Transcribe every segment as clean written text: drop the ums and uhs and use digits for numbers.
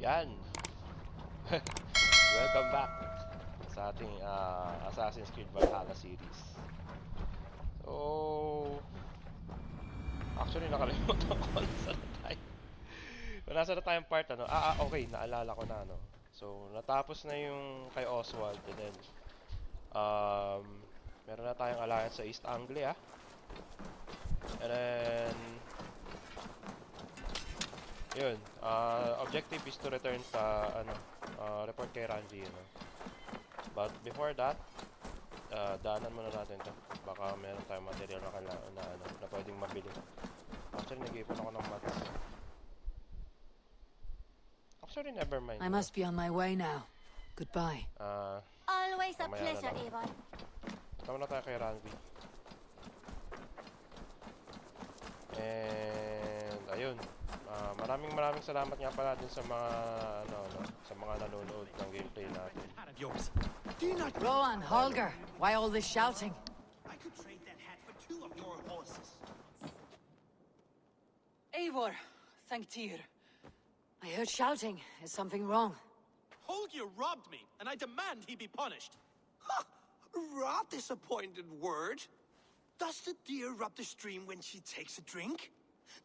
Yan! Welcome back sa ating Assassin's Creed Valhalla series. So, actually nakalimutan ko nasa na tayo. Nasa na tayong part ano. Okay, naalala ko na ano. So, natapos na yung kay Oswald and then um meron na tayong alliance sa East Anglia. And then yun, objective is to return sa ano, report kay Randvi, you know. But before that, daanan muna natin to. Baka meron tayong material na na pwedeng mabili. Actually, nag-iipon ako ng mats. Actually, never mind. I must be on my way now. Goodbye. Always a pleasure, Eivor. Tama na tayo kay Randvi. And ayun. Maraming salamat nga pala din sa mga sa mga nanonood ng gameplay natin. Rowan, Holger, why all this shouting? I could trade that hat for 2 of your horses. Eivor, thank Tyr. I heard shouting. Is something wrong? Holger robbed me, and I demand he be punished. Ha! Robbed is a pointed word. Does the deer rub the stream when she takes a drink?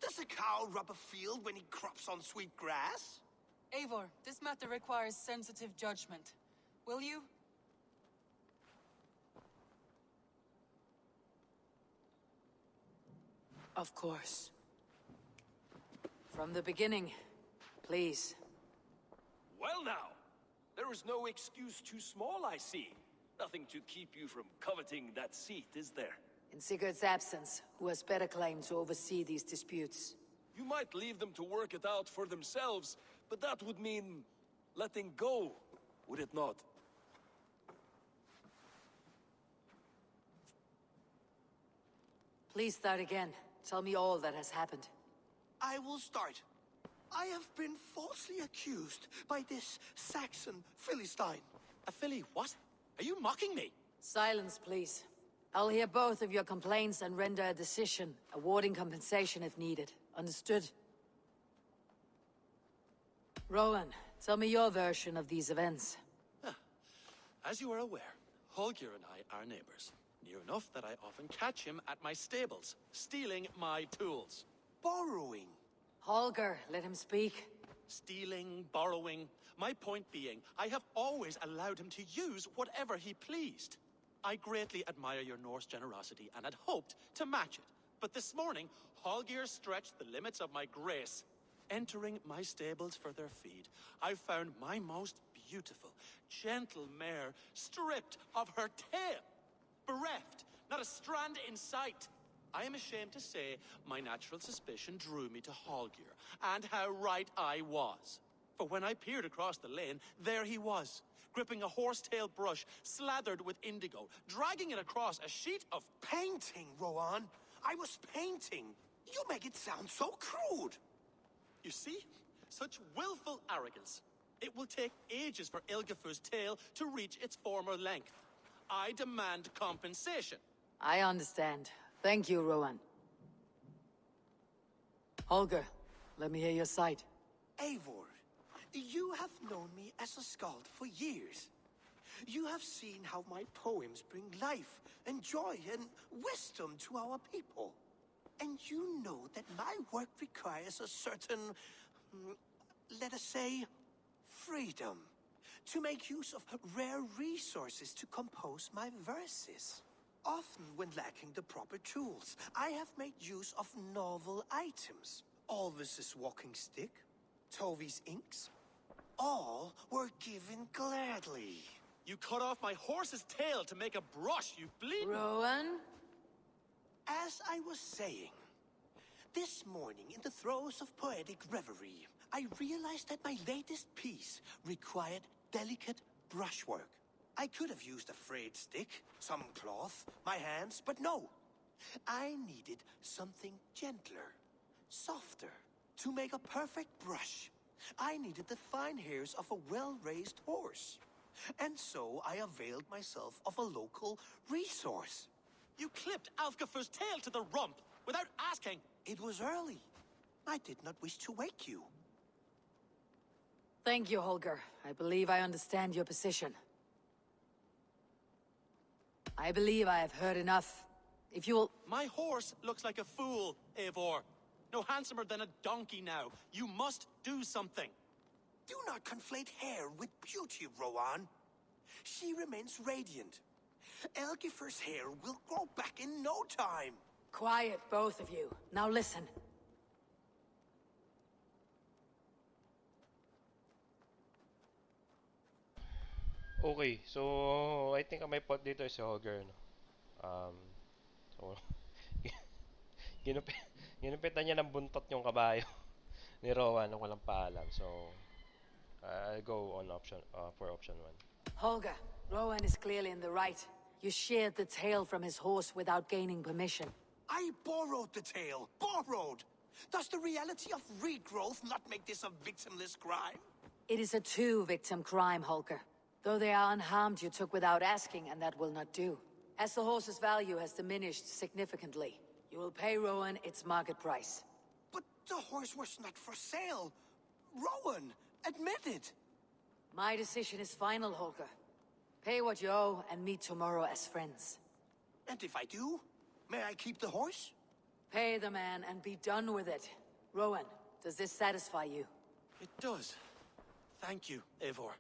Does a cow rub a field when he crops on sweet grass? Eivor, this matter requires sensitive judgment. Will you? Of course. From the beginning, please. Well now, there is no excuse too small, I see. Nothing to keep you from coveting that seat, is there? In Sigurd's absence, who has better claim to oversee these disputes? You might leave them to work it out for themselves, but that would mean letting go, would it not? Please start again. Tell me all that has happened. I will start. I have been falsely accused by this Saxon Philistine. A Philly what? Are you mocking me? Silence, please. I'll hear both of your complaints and render a decision, awarding compensation if needed. Understood? Rowan, tell me your version of these events. As you are aware, Holger and I are neighbors. Near enough that I often catch him at my stables, stealing my tools. Borrowing. Holger, let him speak. Stealing, borrowing. My point being, I have always allowed him to use whatever he pleased. I greatly admire your Norse generosity and had hoped to match it. But this morning, Holger stretched the limits of my grace. Entering my stables for their feed, I found my most beautiful, gentle mare stripped of her tail. Bereft, not a strand in sight. I am ashamed to say my natural suspicion drew me to Holger, and how right I was. For when I peered across the lane, there he was, gripping a horsetail brush slathered with indigo, dragging it across a sheet of... Painting, Rowan. I was painting. You make it sound so crude. You see? Such willful arrogance. It will take ages for Ilgafur's tail to reach its former length. I demand compensation. I understand. Thank you, Rowan. Holger, let me hear your side. Eivor, you have known me as a skald for years. You have seen how my poems bring life and joy and wisdom to our people. And you know that my work requires a certain, let us say, freedom. To make use of rare resources to compose my verses. Often when lacking the proper tools, I have made use of novel items. Alvis's walking stick, Tovi's inks, all were given gladly. You cut off my horse's tail to make a brush, you bleeding... Rowan? As I was saying, this morning in the throes of poetic reverie, I realized that my latest piece required delicate brushwork. I could have used a frayed stick, some cloth, my hands, but no. I needed something gentler, softer, to make a perfect brush. I needed the fine hairs of a well-raised horse. And so I availed myself of a local resource. You clipped Alfgafur's tail to the rump without asking. It was early. I did not wish to wake you. Thank you, Holger. I believe I understand your position. I believe I have heard enough. If you will... My horse looks like a fool, Eivor. No handsomer than a donkey now. You must do something. Do not conflate hair with beauty, Rowan. She remains radiant. Elgifer's hair will grow back in no time. Quiet, both of you. Now listen. Okay, so I think ang may pot dito is si Hogger, no? So, ginupit, ginupitan niya ng buntot yung kabayo ni Rowan nung walang paalam. So, I'll go on for option 1. Holger, Rowan is clearly in the right. You sheared the tail from his horse without gaining permission. I borrowed the tail. Borrowed! Does the reality of regrowth not make this a victimless crime? It is a two-victim crime, Holger. Though they are unharmed, you took without asking, and that will not do. As the horse's value has diminished significantly, you will pay Rowan its market price. But the horse was not for sale. Rowan, admit it. My decision is final, Holger. Pay what you owe and meet tomorrow as friends. And if I do, may I keep the horse? Pay the man and be done with it. Rowan, does this satisfy you? It does. Thank you, Eivor.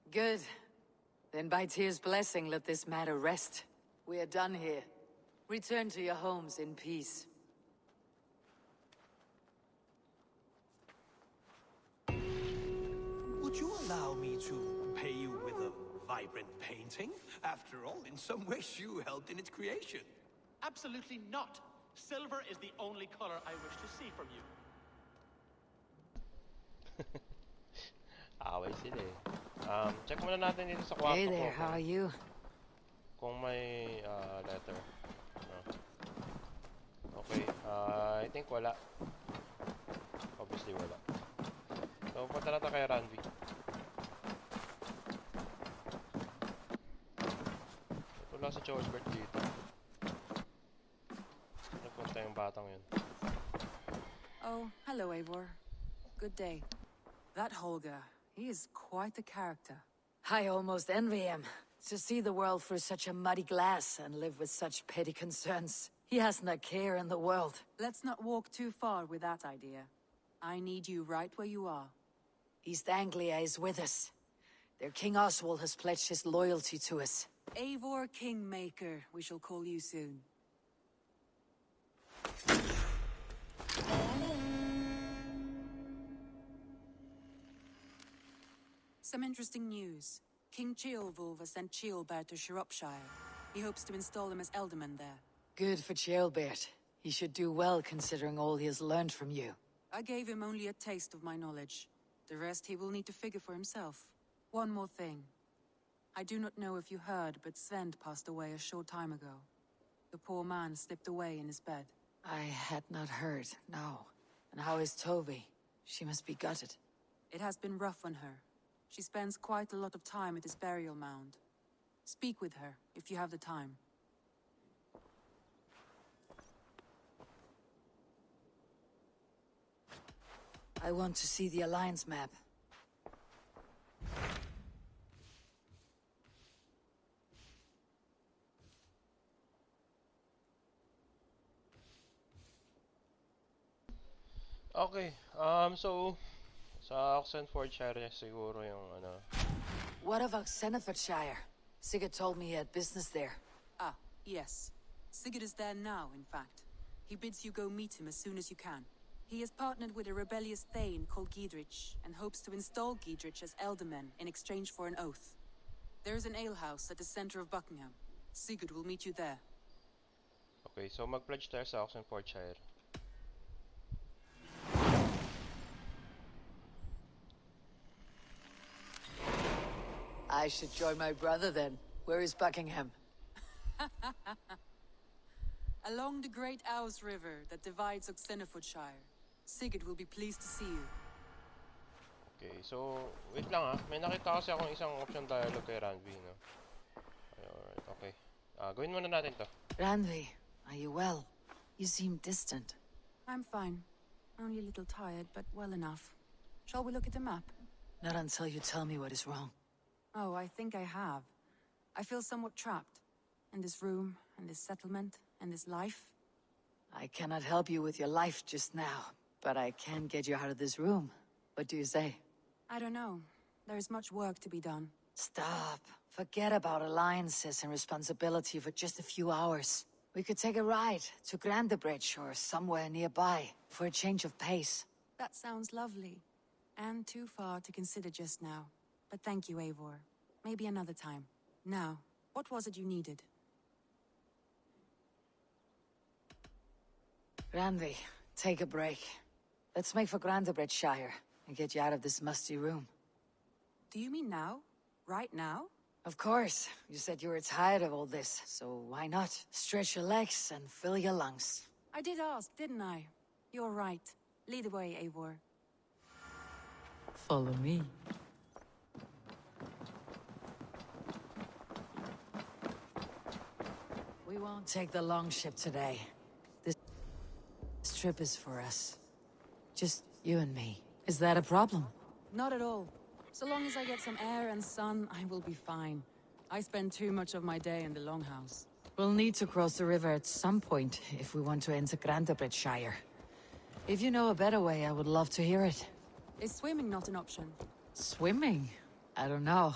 Good. Then by Tyr's blessing, let this matter rest. We are done here. Return to your homes in peace. Would you allow me to pay you with a vibrant painting? After all, in some ways you helped in its creation. Absolutely not. Silver is the only color I wish to see from you. Away sila eh. Check muna natin dito sa kwarto Hey ko there, how are you? kung may letter. Okay, I think wala. Obviously wala. So, punta na tayo kay Randvi. Wala si Georgebert dito. Nagpunta yung batang yun. Oh, hello, Eivor. Good day. That Holger, he is quite the character. I almost envy him. To see the world through such a muddy glass and live with such petty concerns. He hasn't a care in the world. Let's not walk too far with that idea. I need you right where you are. East Anglia is with us. Their King Oswald has pledged his loyalty to us. Eivor Kingmaker, we shall call you soon. Some interesting news. King Ceolwulf has sent Ceolbert to Shropshire. He hopes to install him as Ealdorman there. Good for Ceolbert. He should do well considering all he has learned from you. I gave him only a taste of my knowledge. The rest he will need to figure for himself. One more thing. I do not know if you heard, but Sven passed away a short time ago. The poor man slipped away in his bed. I had not heard, no. And how is Tovi? She must be gutted. It has been rough on her. She spends quite a lot of time at his burial mound. Speak with her, if you have the time. I want to see the Alliance map. Okay, so sa Oxenfordshire siguro yung ano. What of Oxenfordshire? Sigurd told me he had business there. Ah, yes. Sigurd is there now, in fact. He bids you go meet him as soon as you can. He has partnered with a rebellious thane called Giedrich, and hopes to install Giedrich as Ealdorman in exchange for an oath. There is an alehouse at the center of Buckingham. Sigurd will meet you there. Okay, so mag-pledge tayo sa Oxenfordshire. I should join my brother then. Where is Buckingham? Along the great Ouse River that divides Oxenfordshire. Sigurd will be pleased to see you. Okay, so wait lang ah. May nakita kasi akong isang option dialogue kay Randvi, no? Alright, okay. Gawin muna natin to. Randvi, are you well? You seem distant. I'm fine. Only a little tired, but well enough. Shall we look at the map? Not until you tell me what is wrong. Oh, I think I have. I feel somewhat trapped. In this room, in this settlement, in this life. I cannot help you with your life just now, but I can get you out of this room. What do you say? I don't know. There is much work to be done. Stop. Forget about alliances and responsibility for just a few hours. We could take a ride to Grandebridge or somewhere nearby for a change of pace. That sounds lovely. And too far to consider just now. But thank you, Eivor. Maybe another time. Now, what was it you needed? Randvi, take a break. Let's make for Grandebridgeshire and get you out of this musty room. Do you mean now? Right now? Of course. You said you were tired of all this, so why not? Stretch your legs and fill your lungs. I did ask, didn't I? You're right. Lead the way, Eivor. Follow me. We won't take the long ship today. This trip is for us. Just you and me. Is that a problem? Not at all. So long as I get some air and sun, I will be fine. I spend too much of my day in the Longhouse. We'll need to cross the river at some point if we want to enter Grandebridgeshire. If you know a better way, I would love to hear it. Is swimming not an option? Swimming? I don't know.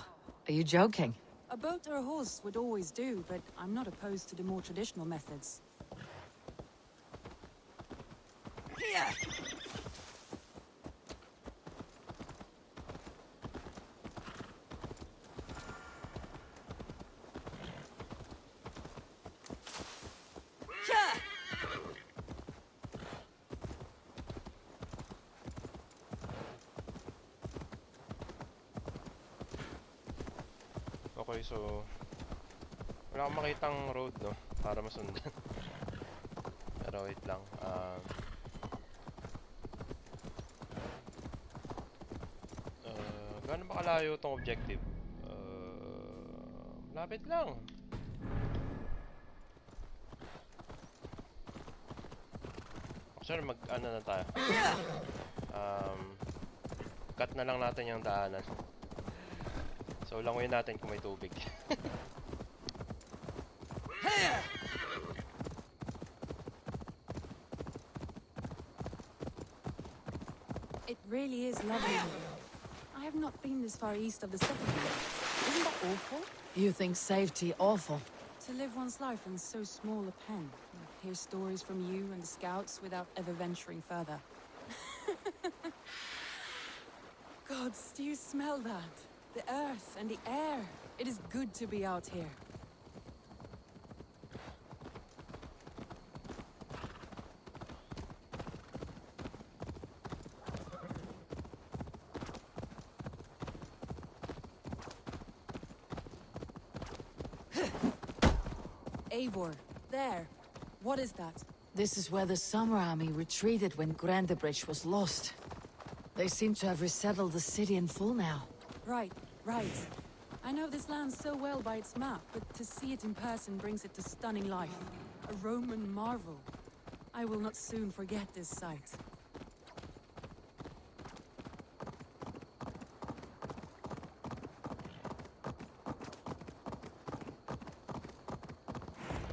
Are you joking? A boat or a horse would always do, but I'm not opposed to the more traditional methods. Here! Okay, so wala akong makitang road, no? Para masundan. Pero wait lang. Gaano ba kalayo tong objective? Malapit lang. Actually, mag-ano na tayo. Cut na lang natin yung daanan. So, langoyin natin kung may tubig. It really is lovely. I have not been this far east of the settlement. Isn't that awful? You think safety awful? To live one's life in so small a pen. Hear stories from you and the scouts without ever venturing further. Gods, do you smell that? The earth and the air. It is good to be out here. Eivor, there. What is that? This is where the Summer Army retreated when Grandebridge was lost. They seem to have resettled the city in full now. Right. I know this land so well by its map, but to see it in person brings it to stunning life. A Roman marvel. I will not soon forget this sight.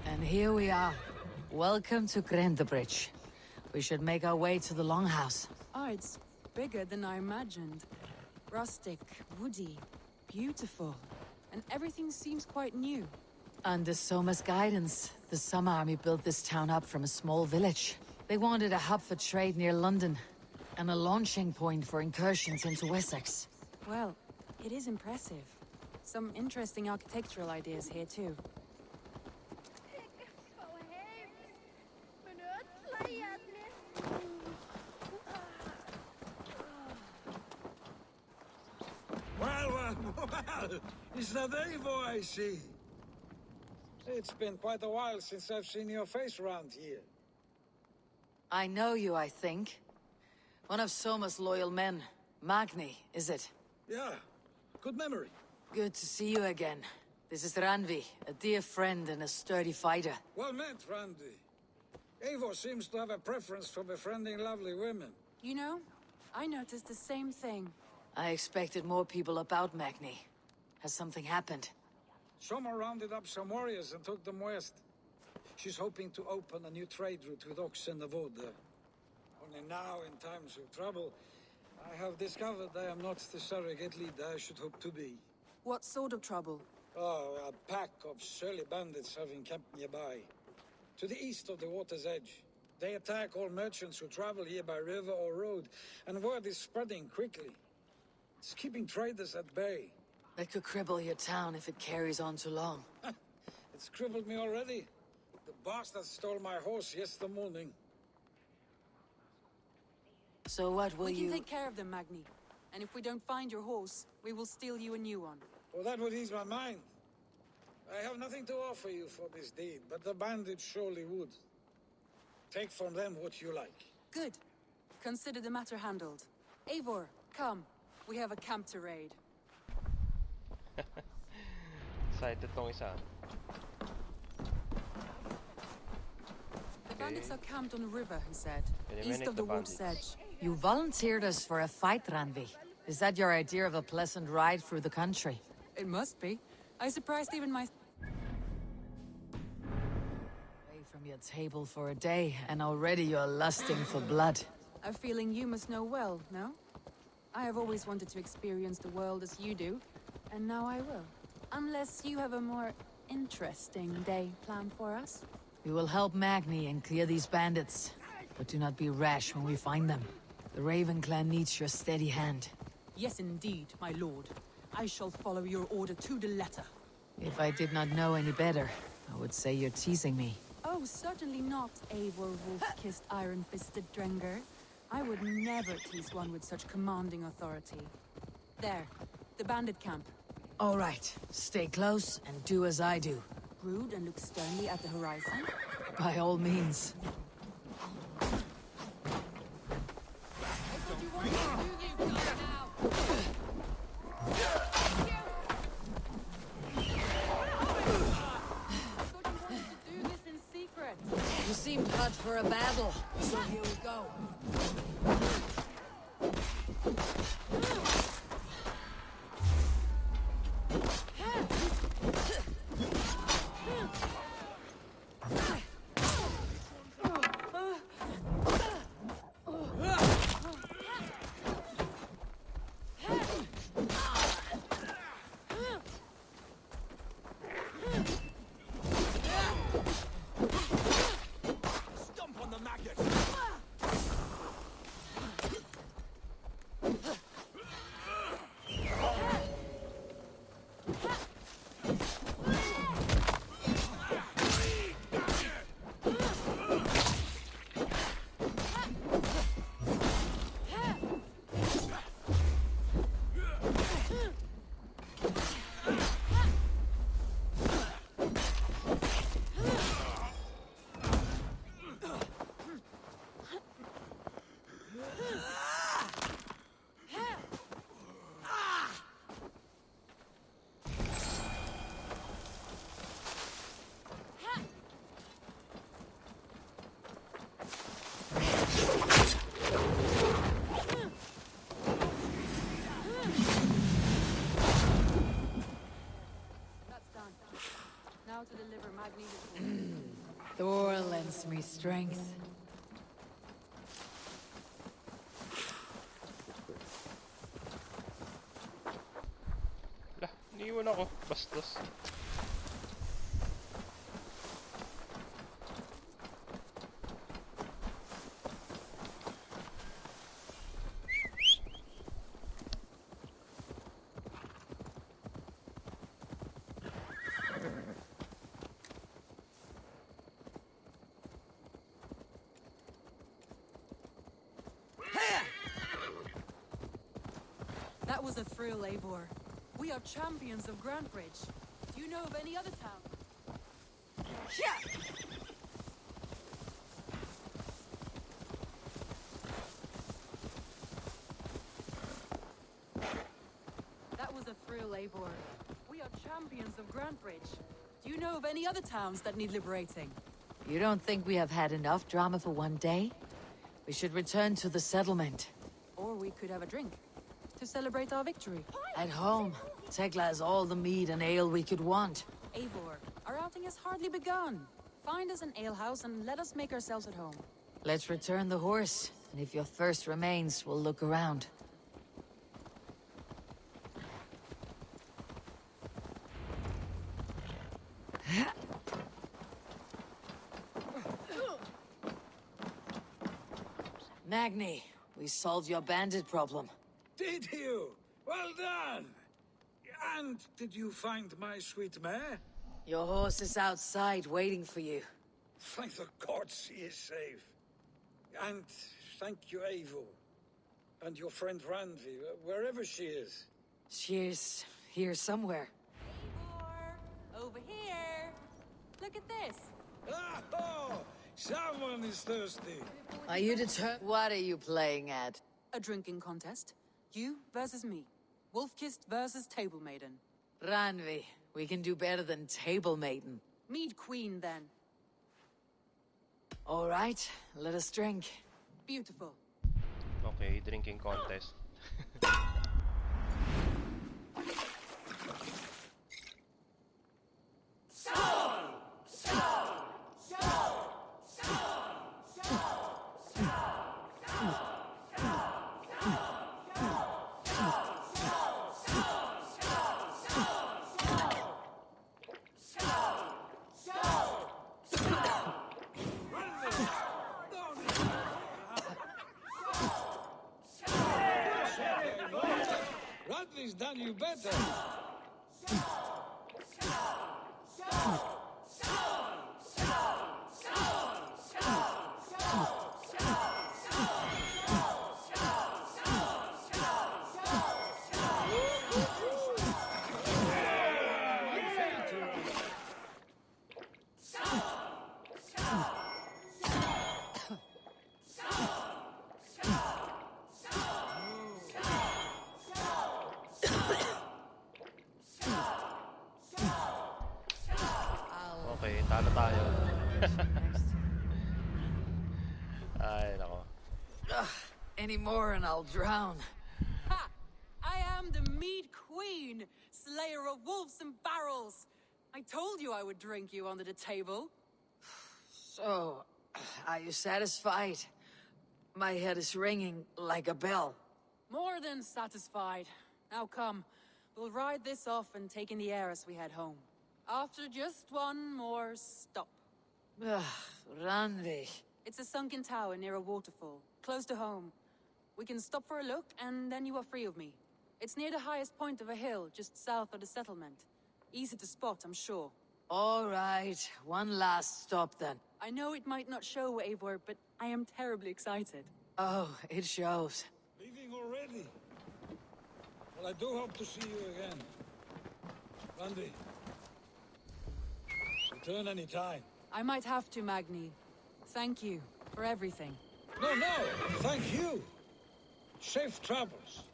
And here we are. Welcome to Grandebridge. We should make our way to the Longhouse. Oh, it's bigger than I imagined. Rustic, woody, beautiful. And everything seems quite new. Under Soma's guidance, the Summer Army built this town up from a small village. They wanted a hub for trade near London, and a launching point for incursions into Wessex. Well, it is impressive. Some interesting architectural ideas here too. Well, is that Eivor I see? It's been quite a while since I've seen your face around here. I know you, I think. One of Soma's loyal men. Magni, is it? Yeah, good memory. Good to see you again. This is Randvi, a dear friend and a sturdy fighter. Well met, Randy. Eivor seems to have a preference for befriending lovely women. You know, I noticed the same thing. I expected more people about Magni. Has something happened? Someone rounded up some warriors and took them west. She's hoping to open a new trade route with Ox and the Wood. Only now, in times of trouble, I have discovered I am not the surrogate leader I should hope to be. What sort of trouble? Oh, a pack of surly bandits have encamped nearby. To the east of the water's edge. They attack all merchants who travel here by river or road, and word is spreading quickly. It's keeping traders at bay. That could cripple your town if it carries on too long. It's crippled me already. The bastard stole my horse yesterday morning. So what will We you... can take care of them, Magni. And if we don't find your horse, we will steal you a new one. Oh, that would ease my mind. I have nothing to offer you for this deed, but the bandits surely would. Take from them what you like. Good. Consider the matter handled. Eivor, come. We have a camp to raid. Excited tong isa. The bandits are camped on a river, he said. Eliminate East of the the water's bandits. edge. You volunteered us for a fight, Randvi. Is that your idea of a pleasant ride through the country? It must be. I surprised even my... Away from your table for a day, and already you're lusting for blood. A feeling you must know well, no? I have always wanted to experience the world as you do, and now I will. Unless you have a more interesting day planned for us. We will help Magni and clear these bandits. But do not be rash when we find them. The Raven clan needs your steady hand. Yes, indeed, my lord. I shall follow your order to the letter. If I did not know any better, I would say you're teasing me. Oh, certainly not, Eivor wolf-kissed iron-fisted Drenger. I would never tease one with such commanding authority. There, the bandit camp. All right, stay close and do as I do. Brood and look sternly at the horizon. By all means. You seemed hot for a battle, so here we go. To deliver Magni. Thor lends me strength. Lah, iniwan ako. Bastos. That was a thrill, Eivor. We are champions of Grantbridge. Do you know of any other town? That was a thrill, Eivor. We are champions of Grantbridge. Do you know of any other towns that need liberating? You don't think we have had enough drama for one day? We should return to the settlement. Or we could have a drink. To celebrate our victory. At home, Tekla has all the mead and ale we could want. Eivor, our outing has hardly begun. Find us an alehouse and let us make ourselves at home. Let's return the horse, and if your thirst remains, we'll look around. Magni, we solved your bandit problem. Did you? Well done! And did you find my sweet mare? Your horse is outside waiting for you. Thank the gods he is safe. And thank you, Eivor. And your friend Randvi, wherever she is. She's here somewhere. Eivor, over here. Look at this. Oh, someone is thirsty. Are you determined? What are you playing at? A drinking contest. You versus me. Wolf-kissed versus table maiden. Randvi, we can do better than table maiden. Mead queen, then. All right, let us drink. Beautiful. Okay, drinking contest. Randvi's done you better. Okay, talo tayo. Ay, nako. Any more and I'll drown. Ha! I am the mead queen, slayer of wolves and barrels. I told you I would drink you under the table. So, are you satisfied? My head is ringing like a bell. More than satisfied. Now come, we'll ride this off and take in the air as we head home. After just one more stop. Randvi. It's a sunken tower near a waterfall, close to home. We can stop for a look, and then you are free of me. It's near the highest point of a hill, just south of the settlement. Easy to spot, I'm sure. All right, one last stop then. I know it might not show, Eivor, but I am terribly excited. Oh, it shows. Leaving already? Well, I do hope to see you again. Randvi. Return any time. I might have to, Magni. Thank you for everything. No, thank you. Safe travels.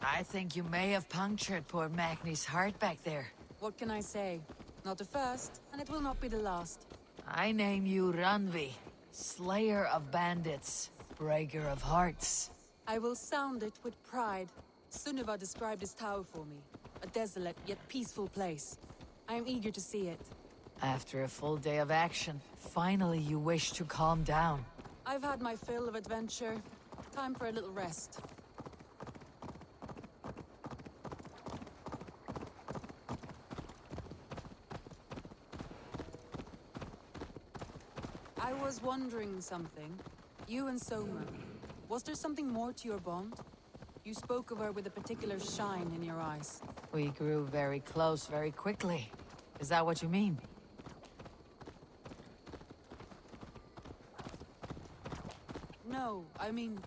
I think you may have punctured poor Magni's heart back there. What can I say? Not the first, and it will not be the last. I name you Randvi, slayer of bandits, breaker of hearts. I will sound it with pride. Sunniva described this tower for me. A desolate yet peaceful place. I am eager to see it. After a full day of action, finally you wish to calm down. I've had my fill of adventure. Time for a little rest. I was wondering something. You and Soma. Was there something more to your bond? You spoke of her with a particular shine in your eyes. We grew very close very quickly. Is that what you mean? No, I mean...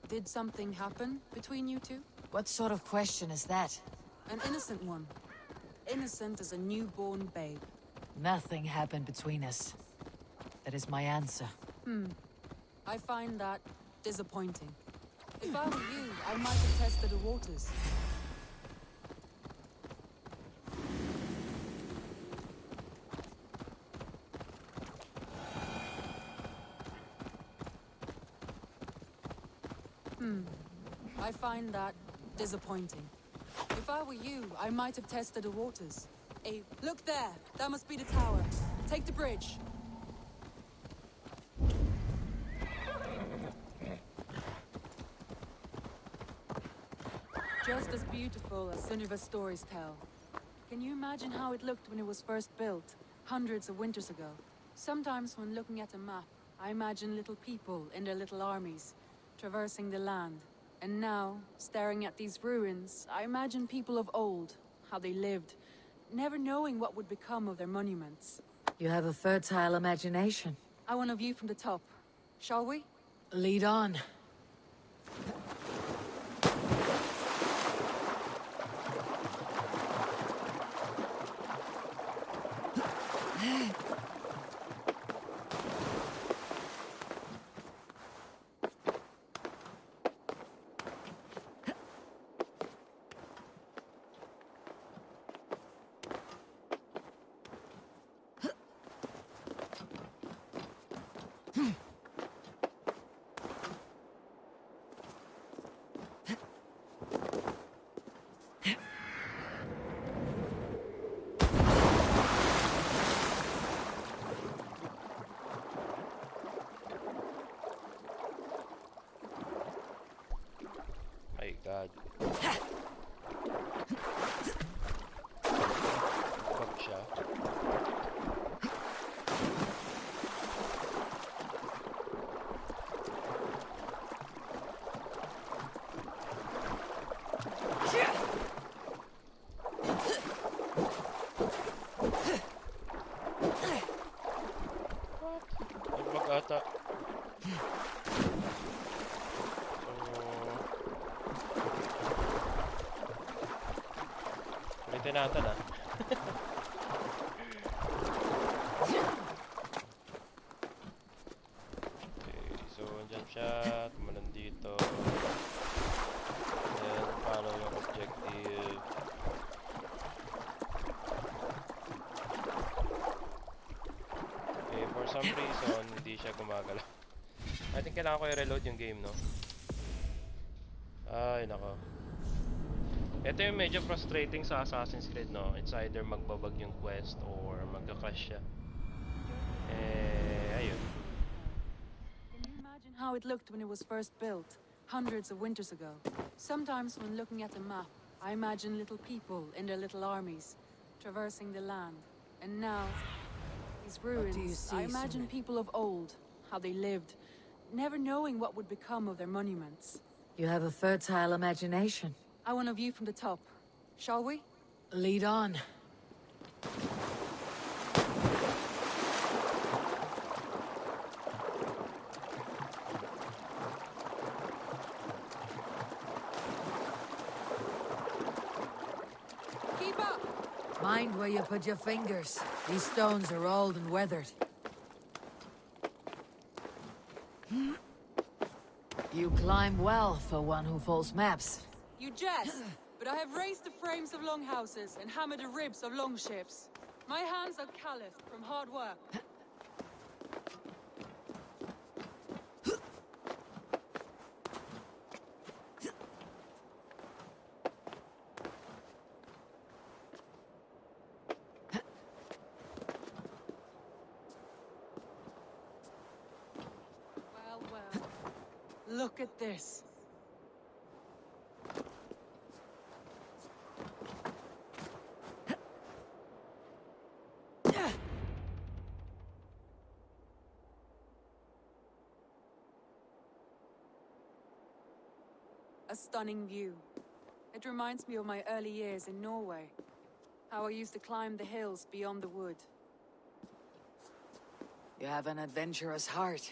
Did something happen between you two? What sort of question is that? An innocent one. Innocent as a newborn babe. Nothing happened between us. That is my answer. I find that disappointing. If I were you, I might have tested the waters. I find that disappointing. If I were you, I might have tested the waters. Hey, look there! That must be the tower. Take the bridge. Just as beautiful as Sunniva's stories tell. Can you imagine how it looked when it was first built, hundreds of winters ago? Sometimes when looking at a map, I imagine little people in their little armies, traversing the land. And now, staring at these ruins, I imagine people of old, how they lived, never knowing what would become of their monuments. You have a fertile imagination. I want a view from the top. Shall we? Lead on. My God. Bug siya. Nagbag ata. Ulitin natin ah. Okay, so andyan siya. Tumalon dito. Then follow yung objective. Okay, for some reason, hindi siya gumagalaw. I think kailangan ko i-reload yung game, no? Ay, nako. Ito yung medyo frustrating sa Assassin's Creed, no? It's either magbabag yung quest or magka-crash siya. Ayun. Can you imagine how it looked when it was first built, hundreds of winters ago? Sometimes when looking at a map, I imagine little people in their little armies, traversing the land. And now, these ruins, do you see, I imagine Sunan? people of old, how they lived, never knowing what would become of their monuments. You have a fertile imagination. I want a view from the top. Shall we? Lead on. Keep up! Mind where you put your fingers. These stones are old and weathered. You climb well for one who folds maps. You jest, but I have raised the frames of longhouses and hammered the ribs of longships. My hands are calloused from hard work. Well, well. Look at this. A stunning view. It reminds me of my early years in Norway. How I used to climb the hills beyond the wood. You have an adventurous heart.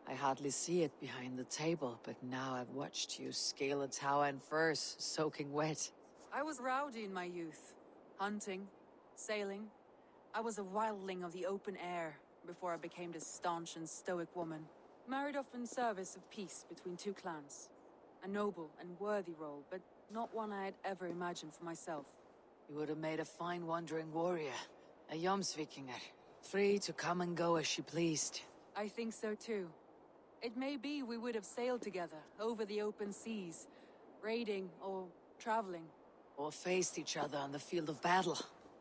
I hardly see it behind the table, but now I've watched you scale a tower in furs, soaking wet. I was rowdy in my youth. Hunting, sailing. I was a wildling of the open air, before I became this staunch and stoic woman. Married off in service of peace between two clans. A noble and worthy role, but not one I had ever imagined for myself. You would have made a fine wandering warrior. A Jomsvikinger. Free to come and go as she pleased. I think so too. It may be we would have sailed together, over the open seas, raiding or traveling. Or faced each other on the field of battle.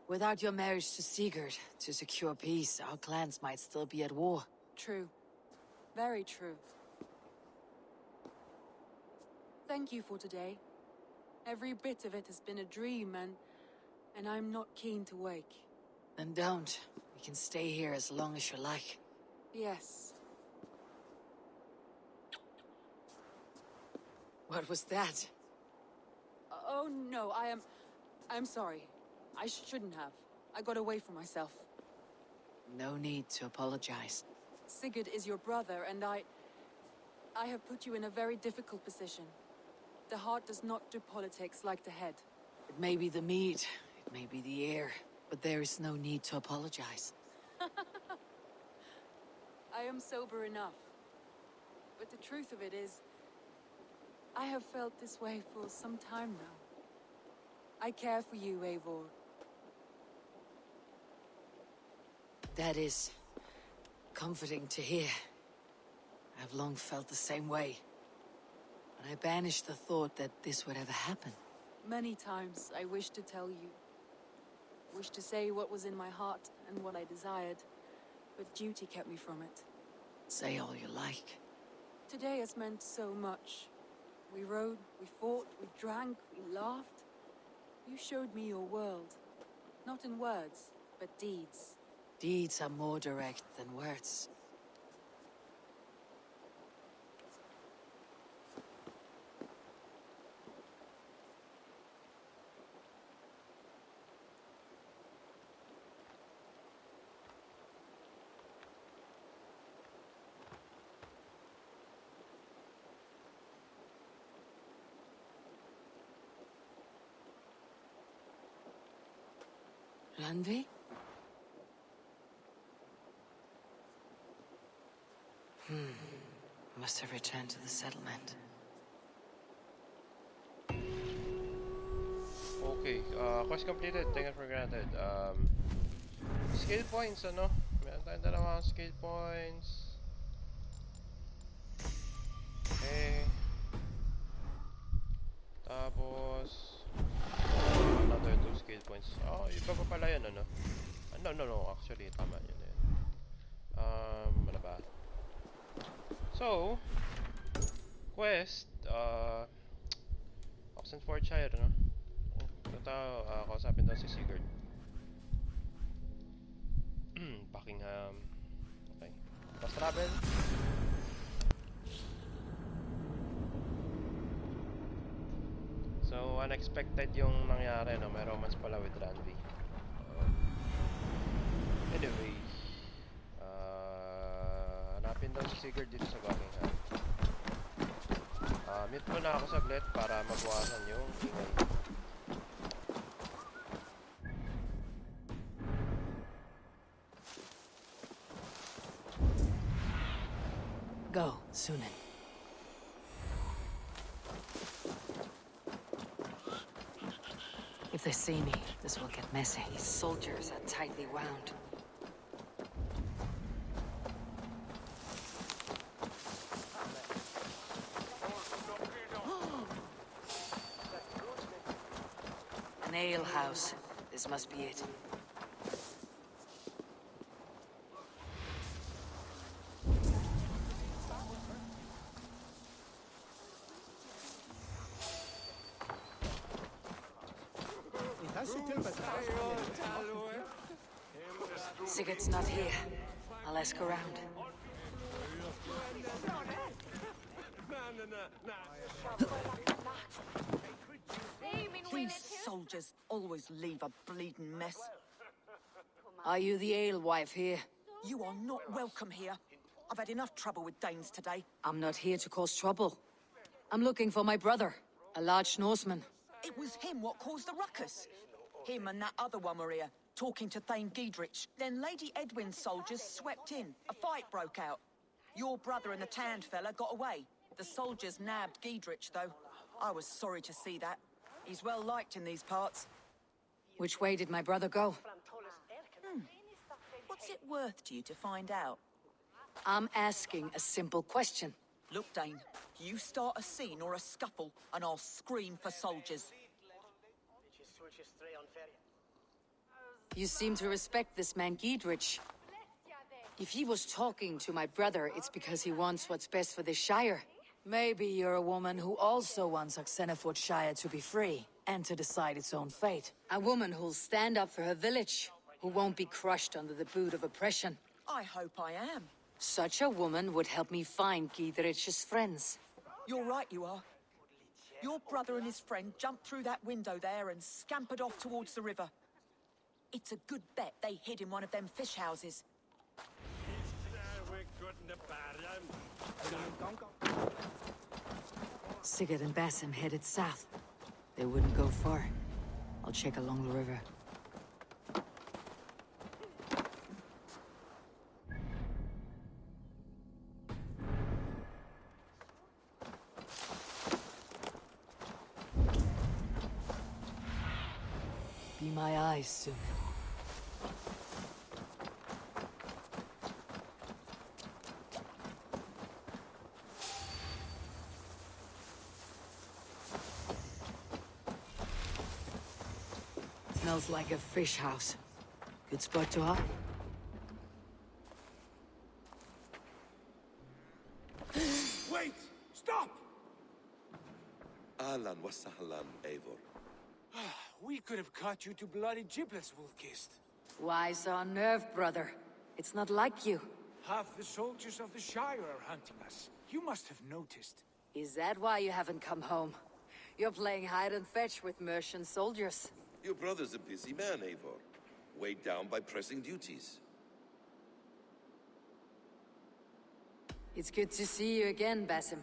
Without your marriage to Sigurd, to secure peace, our clans might still be at war. True. Very true. Thank you for today. Every bit of it has been a dream, and I'm not keen to wake. Then don't. We can stay here as long as you like. Yes. What was that? Oh no, I'm sorry. I shouldn't have. I got away from myself. No need to apologize. Sigurd is your brother, and I have put you in a very difficult position. The heart does not do politics like the head. It may be the meat, it may be the air, but there is no need to apologize. I am sober enough. But the truth of it is, I have felt this way for some time now. I care for you, Eivor. That is comforting to hear. I've long felt the same way. But I banished the thought that this would ever happen. Many times I wished to tell you. Wished to say what was in my heart and what I desired. But duty kept me from it. Say all you like. Today has meant so much. We rode, we fought, we drank, we laughed. You showed me your world. Not in words, but deeds. Deeds are more direct than words. Randvi? Must have returned to the settlement. Okay, quest completed. Take it for granted. Skill points, ano? Meron tayong dalawang skill points. Okay. Tapos another 2 skill points. Oh, iba pa pala yun, ano? No, actually, tama yun. Ano ba? So, quest, Oxenfordshire, no? Ito, kausapin daw si Sigurd. Buckingham. Okay. Fast travel. So, unexpected yung nangyari, no? May romance pala with Randvi. Anyway, hanapin daw si Sigurd dito sa Buckingham. Mute muna ako saglit para mabawasan yung ingay. Go, Sunan. If they see me, this will get messy. These soldiers are tightly wound. An ale house. This must be it. Sigurd's not here. I'll ask around. These soldiers always leave a bleeding mess. Are you the alewife here? You are not welcome here. I've had enough trouble with Danes today. I'm not here to cause trouble. I'm looking for my brother, a large Norseman. It was him what caused the ruckus. Him and that other one were here. talking to Thane Giedrich. Then Lady Edwin's soldiers swept in. A fight broke out. Your brother and the tanned fella got away. The soldiers nabbed Giedrich, though. I was sorry to see that. He's well liked in these parts. Which way did my brother go? What's it worth to you to find out? I'm asking a simple question. Look, Dane, you start a scene or a scuffle, and I'll scream for soldiers. You seem to respect this man Giedrich. If he was talking to my brother, it's because he wants what's best for the Shire. Maybe you're a woman who also wants Oxenford Shire to be free, and to decide its own fate. A woman who'll stand up for her village, who won't be crushed under the boot of oppression. I hope I am. Such a woman would help me find Giedrich's friends. You're right, you are. Your brother and his friend jumped through that window there and scampered off towards the river. It's a good bet they hid in one of them fish houses. Sigurd and Basim headed south. They wouldn't go far. I'll check along the river. Be my eyes soon. Smells like a fish house. Good spot to hide. Wait! Stop! Ahlan wa sahlan, Eivor. We could have cut you to bloody giblets, Wolf-Kissed. Why so unnerved, brother? It's not like you. Half the soldiers of the Shire are hunting us. You must have noticed. Is that why you haven't come home? You're playing hide and fetch with Mercian soldiers. Your brother's a busy man, Eivor. Weighed down by pressing duties. It's good to see you again, Basim.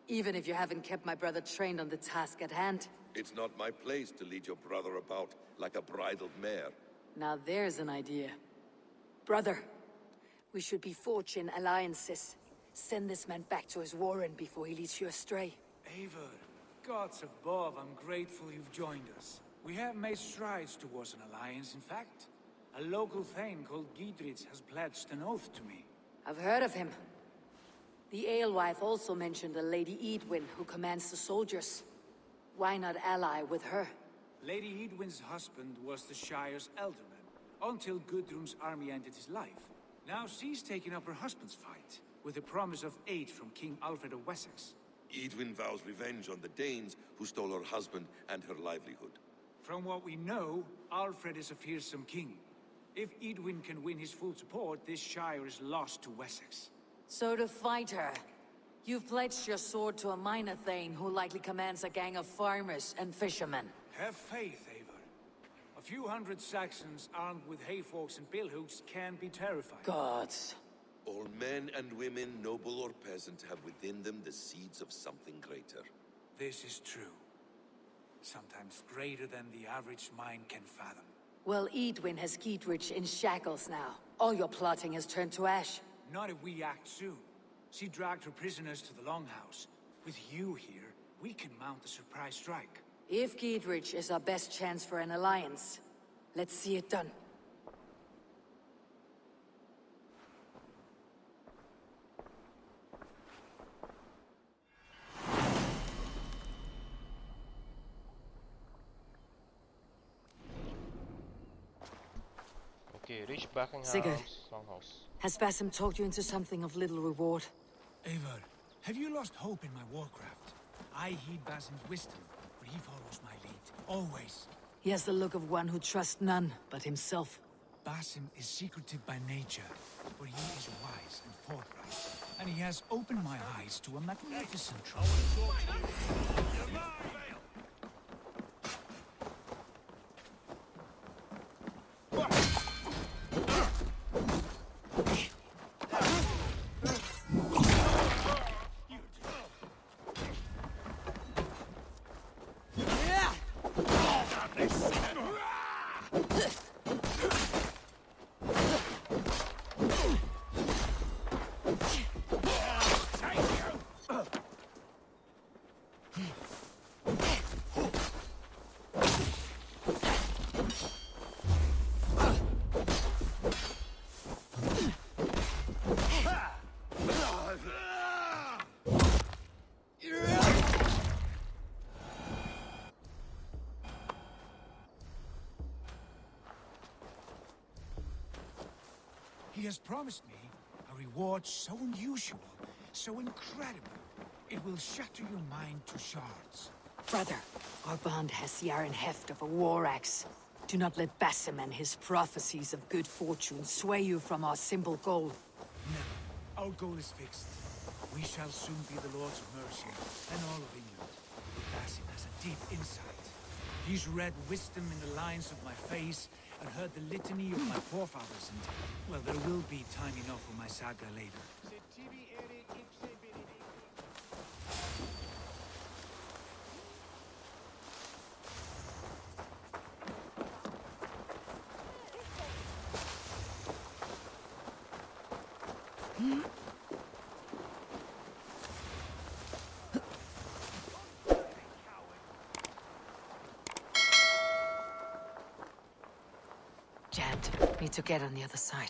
Even if you haven't kept my brother trained on the task at hand. It's not my place to lead your brother about like a bridled mare. Now there's an idea. Brother, we should be forging alliances. Send this man back to his warren before he leads you astray. Eivor, gods above, I'm grateful you've joined us. We have made strides towards an alliance, in fact. A local thane called Giedrich has pledged an oath to me. I've heard of him. The alewife also mentioned a Lady Edwin who commands the soldiers. Why not ally with her? Lady Edwin's husband was the Shire's alderman, until Gudrun's army ended his life. Now she's taking up her husband's fight, with the promise of aid from King Alfred of Wessex. Edwin vows revenge on the Danes who stole her husband and her livelihood. From what we know, Alfred is a fearsome king. If Edwin can win his full support, this Shire is lost to Wessex. So to fight her, you've pledged your sword to a minor thane who likely commands a gang of farmers and fishermen. Have faith, Eivor. A few hundred Saxons armed with hayforks and billhooks can be terrifying. Gods. All men and women, noble or peasant, have within them the seeds of something greater. This is true. Sometimes greater than the average mind can fathom. Well, Edwin has Giedrich in shackles now. All your plotting has turned to ash. Not if we act soon. She dragged her prisoners to the Longhouse. With you here, we can mount a surprise strike. If Giedrich is our best chance for an alliance, let's see it done. Okay, reach Buckingham's Sigurd. Longhouse. Has Basim talked you into something of little reward? Eivor, have you lost hope in my warcraft? I heed Basim's wisdom, but he follows my lead. Always. He has the look of one who trusts none but himself. Basim is secretive by nature, but he is wise and forthright. And he has opened my eyes to a magnificent truth. He has promised me a reward so unusual, so incredible, it will shatter your mind to shards. Brother, our bond has the iron heft of a war axe. Do not let Basim and his prophecies of good fortune sway you from our simple goal. Never. Our goal is fixed. We shall soon be the Lords of Mercia, and all of England. Basim has a deep insight. He's read wisdom in the lines of my face, and heard the litany of my forefathers, and, well, there will be time enough for my saga later. Jammed. Need to get on the other side.